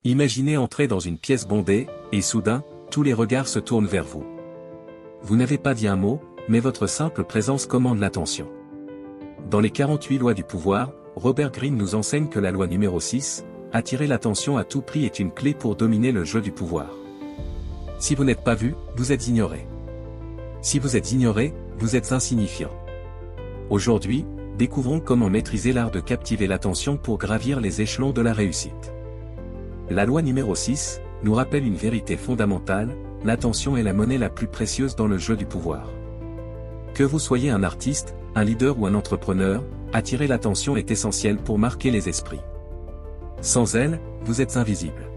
Imaginez entrer dans une pièce bondée, et soudain, tous les regards se tournent vers vous. Vous n'avez pas dit un mot, mais votre simple présence commande l'attention. Dans les 48 lois du pouvoir, Robert Greene nous enseigne que la loi numéro 6, attirer l'attention à tout prix est une clé pour dominer le jeu du pouvoir. Si vous n'êtes pas vu, vous êtes ignoré. Si vous êtes ignoré, vous êtes insignifiant. Aujourd'hui, découvrons comment maîtriser l'art de captiver l'attention pour gravir les échelons de la réussite. La loi numéro 6 nous rappelle une vérité fondamentale, l'attention est la monnaie la plus précieuse dans le jeu du pouvoir. Que vous soyez un artiste, un leader ou un entrepreneur, attirer l'attention est essentiel pour marquer les esprits. Sans elle, vous êtes invisible.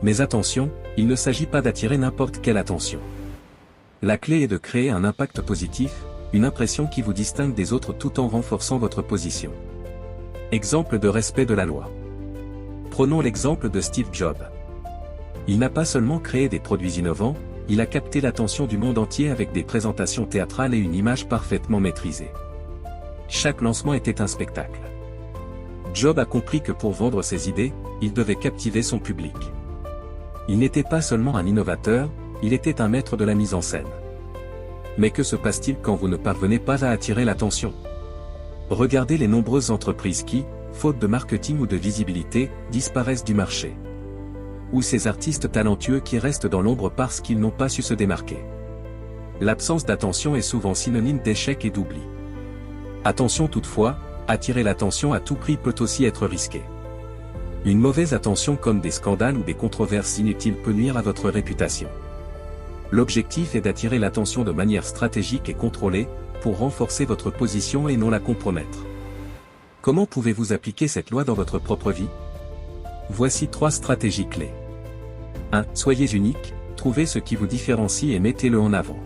Mais attention, il ne s'agit pas d'attirer n'importe quelle attention. La clé est de créer un impact positif, une impression qui vous distingue des autres tout en renforçant votre position. Exemple de respect de la loi. Prenons l'exemple de Steve Jobs. Il n'a pas seulement créé des produits innovants, il a capté l'attention du monde entier avec des présentations théâtrales et une image parfaitement maîtrisée. Chaque lancement était un spectacle. Jobs a compris que pour vendre ses idées, il devait captiver son public. Il n'était pas seulement un innovateur, il était un maître de la mise en scène. Mais que se passe-t-il quand vous ne parvenez pas à attirer l'attention? Regardez les nombreuses entreprises qui, faute de marketing ou de visibilité, disparaissent du marché. Ou ces artistes talentueux qui restent dans l'ombre parce qu'ils n'ont pas su se démarquer. L'absence d'attention est souvent synonyme d'échec et d'oubli. Attention toutefois, attirer l'attention à tout prix peut aussi être risqué. Une mauvaise attention comme des scandales ou des controverses inutiles peut nuire à votre réputation. L'objectif est d'attirer l'attention de manière stratégique et contrôlée, pour renforcer votre position et non la compromettre. Comment pouvez-vous appliquer cette loi dans votre propre vie? Voici 3 stratégies clés. 1. Soyez unique, trouvez ce qui vous différencie et mettez-le en avant.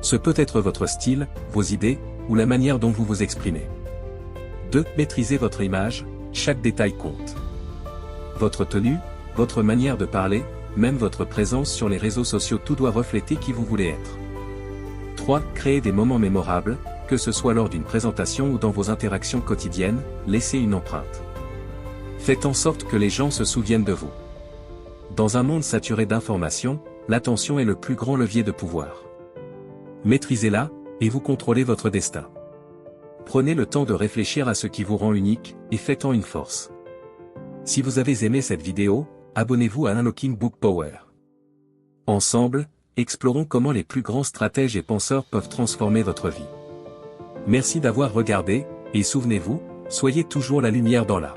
Ce peut être votre style, vos idées, ou la manière dont vous vous exprimez. 2. Maîtrisez votre image, chaque détail compte. Votre tenue, votre manière de parler, même votre présence sur les réseaux sociaux, tout doit refléter qui vous voulez être. 3. Créez des moments mémorables, que ce soit lors d'une présentation ou dans vos interactions quotidiennes, laissez une empreinte. Faites en sorte que les gens se souviennent de vous. Dans un monde saturé d'informations, l'attention est le plus grand levier de pouvoir. Maîtrisez-la, et vous contrôlez votre destin. Prenez le temps de réfléchir à ce qui vous rend unique, et faites-en une force. Si vous avez aimé cette vidéo, abonnez-vous à Unlocking Book Power. Ensemble, explorons comment les plus grands stratèges et penseurs peuvent transformer votre vie. Merci d'avoir regardé, et souvenez-vous, soyez toujours la lumière dans l'art.